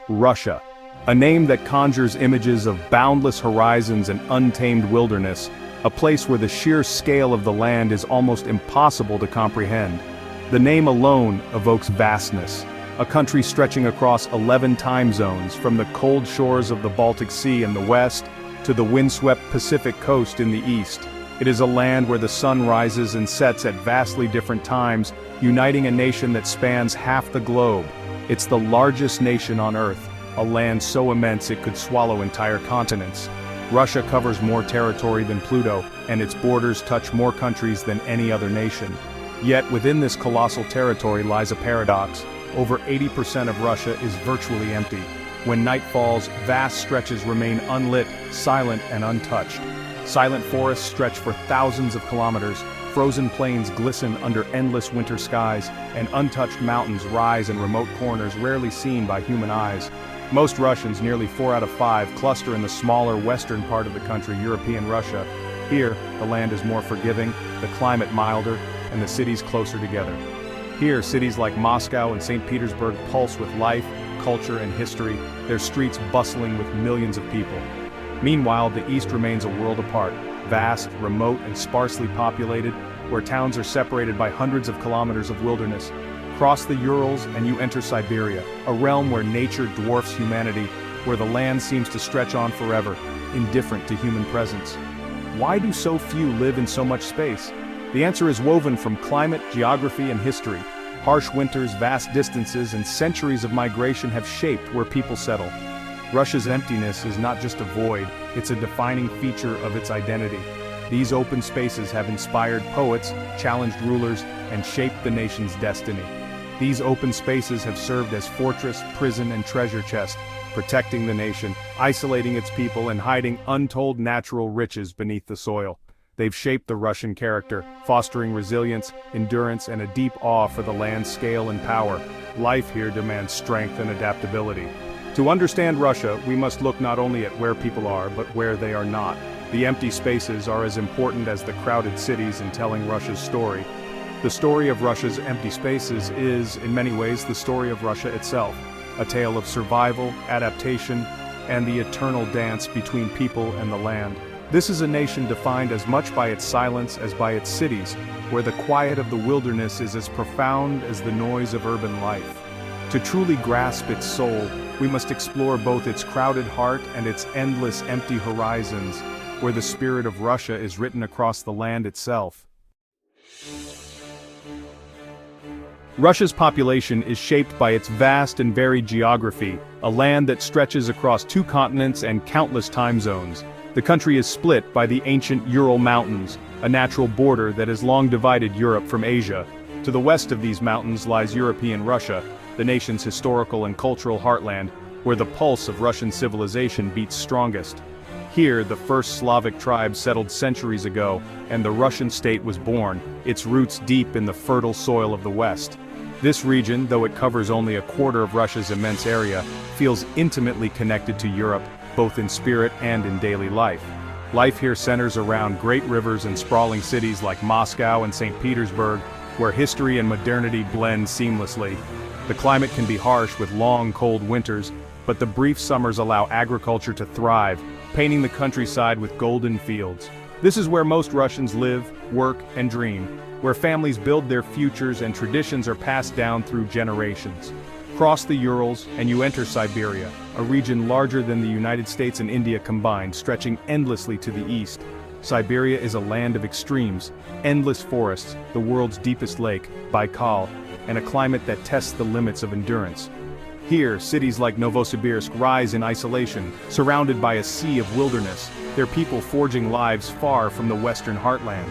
Russia. A name that conjures images of boundless horizons and untamed wilderness, a place where the sheer scale of the land is almost impossible to comprehend. The name alone evokes vastness, a country stretching across 11 time zones from the cold shores of the Baltic Sea in the west to the windswept Pacific coast in the east. It is a land where the sun rises and sets at vastly different times, uniting a nation that spans half the globe. It's the largest nation on Earth, a land so immense it could swallow entire continents. Russia covers more territory than Pluto, and its borders touch more countries than any other nation. Yet within this colossal territory lies a paradox. Over 80% of Russia is virtually empty. When night falls, vast stretches remain unlit, silent and untouched. Silent forests stretch for thousands of kilometers, frozen plains glisten under endless winter skies, and untouched mountains rise in remote corners rarely seen by human eyes. Most Russians, nearly 4 out of 5, cluster in the smaller western part of the country, European Russia. Here, the land is more forgiving, the climate milder, and the cities closer together. Here, cities like Moscow and St. Petersburg pulse with life, culture, and history, their streets bustling with millions of people. Meanwhile, the East remains a world apart, vast, remote, and sparsely populated, where towns are separated by hundreds of kilometers of wilderness. Cross the Urals and you enter Siberia, a realm where nature dwarfs humanity, where the land seems to stretch on forever, indifferent to human presence. Why do so few live in so much space? The answer is woven from climate, geography, and history. Harsh winters, vast distances, and centuries of migration have shaped where people settle. Russia's emptiness is not just a void, it's a defining feature of its identity. These open spaces have inspired poets, challenged rulers, and shaped the nation's destiny. These open spaces have served as fortress, prison, and treasure chest, protecting the nation, isolating its people, and hiding untold natural riches beneath the soil. They've shaped the Russian character, fostering resilience, endurance, and a deep awe for the land's scale and power. Life here demands strength and adaptability. To understand Russia, we must look not only at where people are, but where they are not. The empty spaces are as important as the crowded cities in telling Russia's story. The story of Russia's empty spaces is, in many ways, the story of Russia itself, a tale of survival, adaptation, and the eternal dance between people and the land. This is a nation defined as much by its silence as by its cities, where the quiet of the wilderness is as profound as the noise of urban life. To truly grasp its soul, we must explore both its crowded heart and its endless empty horizons, where the spirit of Russia is written across the land itself. Russia's population is shaped by its vast and varied geography, a land that stretches across 2 continents and countless time zones. The country is split by the ancient Ural Mountains, a natural border that has long divided Europe from Asia. To the west of these mountains lies European Russia, the nation's historical and cultural heartland, where the pulse of Russian civilization beats strongest. Here, the first Slavic tribes settled centuries ago, and the Russian state was born, its roots deep in the fertile soil of the West. This region, though it covers only a quarter of Russia's immense area, feels intimately connected to Europe, both in spirit and in daily life. Life here centers around great rivers and sprawling cities like Moscow and St. Petersburg, where history and modernity blend seamlessly. The climate can be harsh with long, cold winters, but the brief summers allow agriculture to thrive, painting the countryside with golden fields. This is where most Russians live, work, and dream, where families build their futures and traditions are passed down through generations. Cross the Urals, and you enter Siberia, a region larger than the United States and India combined, stretching endlessly to the east. Siberia is a land of extremes, endless forests, the world's deepest lake, Baikal, and a climate that tests the limits of endurance. Here, cities like Novosibirsk rise in isolation, surrounded by a sea of wilderness, their people forging lives far from the western heartland.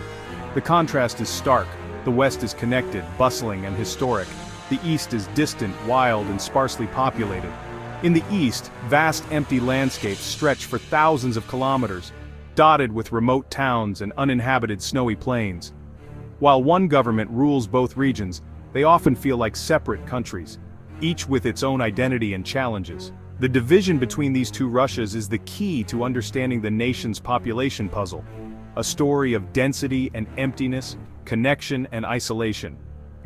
The contrast is stark. The west is connected, bustling, and historic. The east is distant, wild, and sparsely populated. In the east, vast empty landscapes stretch for thousands of kilometers, dotted with remote towns and uninhabited snowy plains. While one government rules both regions, they often feel like separate countries, each with its own identity and challenges. The division between these two Russias is the key to understanding the nation's population puzzle, a story of density and emptiness, connection and isolation.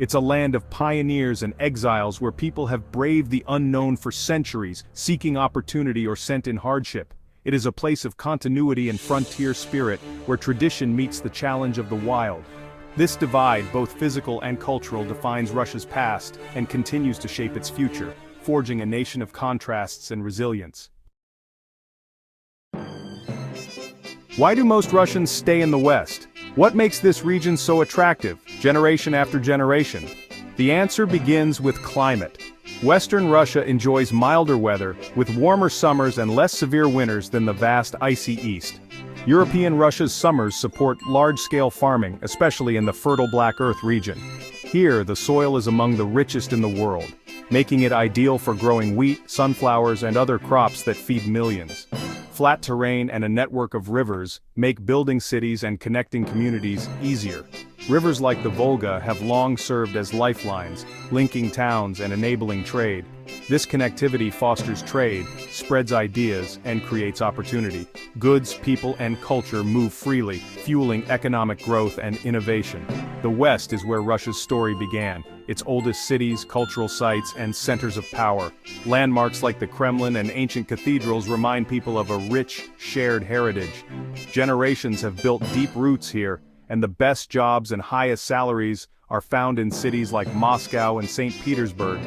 It's a land of pioneers and exiles where people have braved the unknown for centuries, seeking opportunity or sent in hardship. It is a place of continuity and frontier spirit, where tradition meets the challenge of the wild. This divide, both physical and cultural, defines Russia's past and continues to shape its future, forging a nation of contrasts and resilience. Why do most Russians stay in the West? What makes this region so attractive, generation after generation? The answer begins with climate. Western Russia enjoys milder weather, with warmer summers and less severe winters than the vast icy East. European Russia's summers support large-scale farming, especially in the fertile Black Earth region. Here, the soil is among the richest in the world, making it ideal for growing wheat, sunflowers, and other crops that feed millions. Flat terrain and a network of rivers make building cities and connecting communities easier. Rivers like the Volga have long served as lifelines, linking towns and enabling trade. This connectivity fosters trade, spreads ideas, and creates opportunity. Goods, people, and culture move freely, fueling economic growth and innovation. The West is where Russia's story began, its oldest cities, cultural sites, and centers of power. Landmarks like the Kremlin and ancient cathedrals remind people of a rich, shared heritage. Generations have built deep roots here, and the best jobs and highest salaries are found in cities like Moscow and St. Petersburg.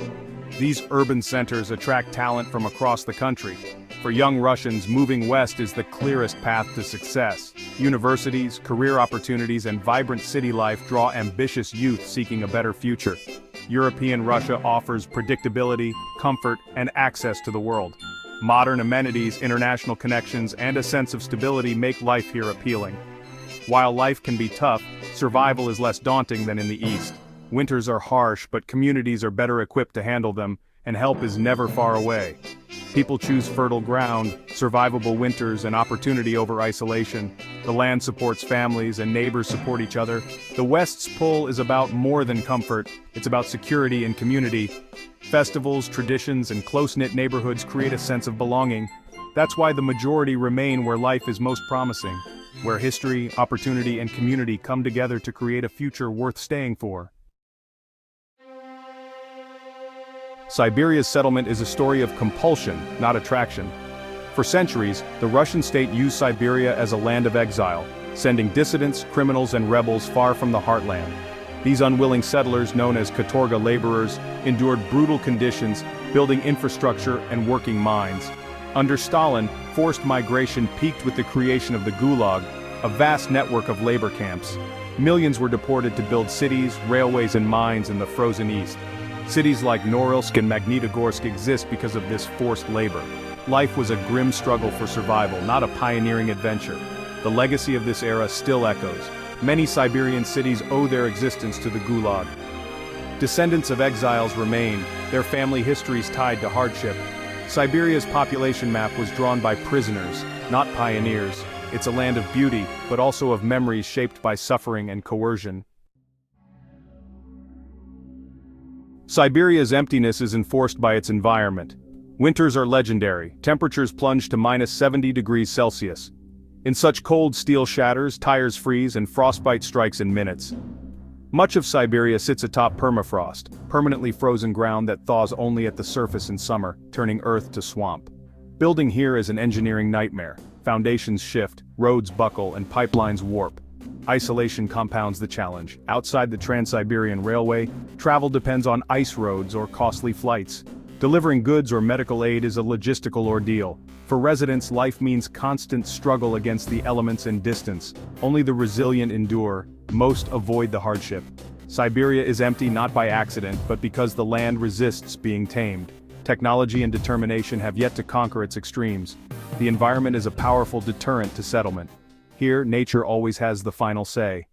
These urban centers attract talent from across the country. For young Russians, moving west is the clearest path to success. Universities, career opportunities, and vibrant city life draw ambitious youth seeking a better future. European Russia offers predictability, comfort, and access to the world. Modern amenities, international connections, and a sense of stability make life here appealing. While life can be tough, survival is less daunting than in the East. Winters are harsh, but communities are better equipped to handle them, and help is never far away. People choose fertile ground, survivable winters, and opportunity over isolation. The land supports families, and neighbors support each other. The West's pull is about more than comfort, it's about security and community. Festivals, traditions, and close-knit neighborhoods create a sense of belonging. That's why the majority remain where life is most promising, where history, opportunity, and community come together to create a future worth staying for. Siberia's settlement is a story of compulsion, not attraction. For centuries, the Russian state used Siberia as a land of exile, sending dissidents, criminals, and rebels far from the heartland. These unwilling settlers, known as katorga laborers, endured brutal conditions, building infrastructure and working mines. Under Stalin, forced migration peaked with the creation of the Gulag, a vast network of labor camps. Millions were deported to build cities, railways, and mines in the frozen east. Cities like Norilsk and Magnitogorsk exist because of this forced labor. Life was a grim struggle for survival, not a pioneering adventure. The legacy of this era still echoes. Many Siberian cities owe their existence to the Gulag. Descendants of exiles remain, their family histories tied to hardship. Siberia's population map was drawn by prisoners, not pioneers. It's a land of beauty, but also of memories shaped by suffering and coercion. Siberia's emptiness is enforced by its environment. Winters are legendary, temperatures plunge to -70 degrees Celsius. In such cold, steel shatters, tires freeze, and frostbite strikes in minutes. Much of Siberia sits atop permafrost, permanently frozen ground that thaws only at the surface in summer, turning earth to swamp. Building here is an engineering nightmare. Foundations shift, roads buckle, and pipelines warp. Isolation compounds the challenge. Outside the Trans-Siberian Railway, travel depends on ice roads or costly flights. Delivering goods or medical aid is a logistical ordeal. For residents, life means constant struggle against the elements and distance. Only the resilient endure, most avoid the hardship. Siberia is empty not by accident, but because the land resists being tamed. Technology and determination have yet to conquer its extremes. The environment is a powerful deterrent to settlement. Here, nature always has the final say.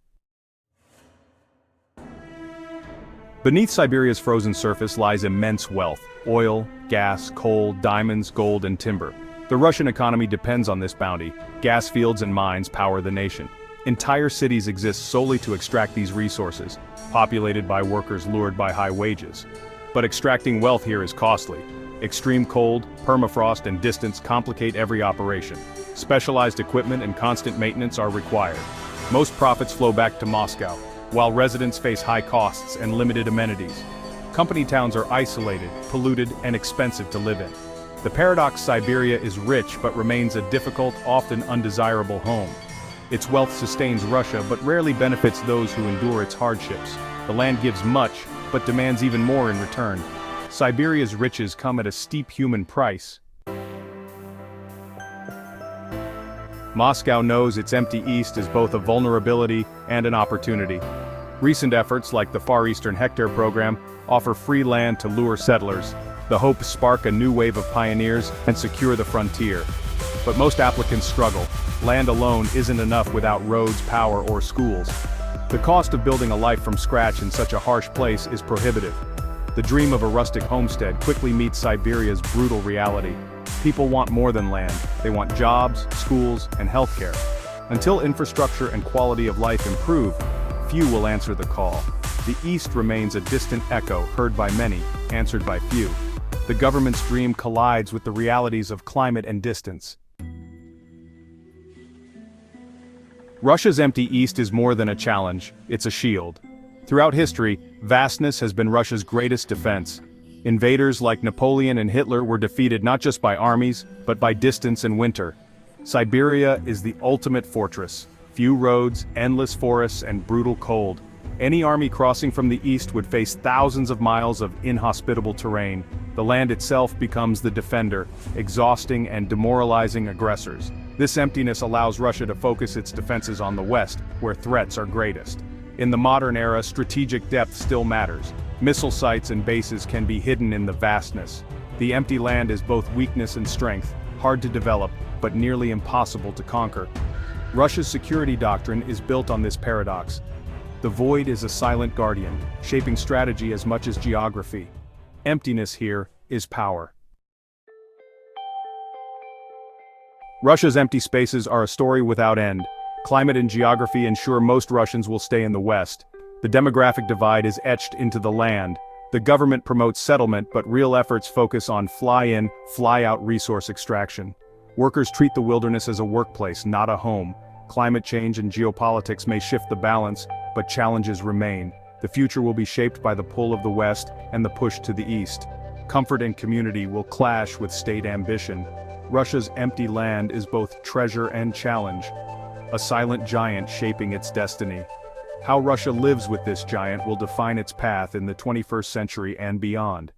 Beneath Siberia's frozen surface lies immense wealth: oil, gas, coal, diamonds, gold, and timber. The Russian economy depends on this bounty. Gas fields and mines power the nation. Entire cities exist solely to extract these resources, populated by workers lured by high wages. But extracting wealth here is costly. Extreme cold, permafrost, and distance complicate every operation. Specialized equipment and constant maintenance are required. Most profits flow back to Moscow. while residents face high costs and limited amenities. Company towns are isolated, polluted, and expensive to live in. The paradox: Siberia is rich but remains a difficult, often undesirable home. Its wealth sustains Russia but rarely benefits those who endure its hardships. The land gives much, but demands even more in return. Siberia's riches come at a steep human price. Moscow knows its empty east is both a vulnerability and an opportunity. Recent efforts like the Far Eastern Hectare program offer free land to lure settlers. The hopes spark a new wave of pioneers and secure the frontier. But most applicants struggle. Land alone isn't enough without roads, power, or schools. The cost of building a life from scratch in such a harsh place is prohibitive. The dream of a rustic homestead quickly meets Siberia's brutal reality. People want more than land. They want jobs, schools, and healthcare. Until infrastructure and quality of life improve, few will answer the call. The East remains a distant echo heard by many, answered by few. The government's dream collides with the realities of climate and distance. Russia's empty East is more than a challenge, it's a shield. Throughout history, vastness has been Russia's greatest defense. Invaders like Napoleon and Hitler were defeated not just by armies, but by distance and winter. Siberia is the ultimate fortress. Few roads, endless forests, and brutal cold. Any army crossing from the east would face thousands of miles of inhospitable terrain. The land itself becomes the defender, exhausting and demoralizing aggressors. This emptiness allows Russia to focus its defenses on the west, where threats are greatest. In the modern era, strategic depth still matters. Missile sites and bases can be hidden in the vastness. The empty land is both weakness and strength, hard to develop, but nearly impossible to conquer. Russia's security doctrine is built on this paradox. The void is a silent guardian, shaping strategy as much as geography. Emptiness here is power. Russia's empty spaces are a story without end. Climate and geography ensure most Russians will stay in the West. The demographic divide is etched into the land. The government promotes settlement, but real efforts focus on fly-in, fly-out resource extraction. Workers treat the wilderness as a workplace, not a home. Climate change and geopolitics may shift the balance, but challenges remain. The future will be shaped by the pull of the West and the push to the East. Comfort and community will clash with state ambition. Russia's empty land is both treasure and challenge, a silent giant shaping its destiny. How Russia lives with this giant will define its path in the 21st century and beyond.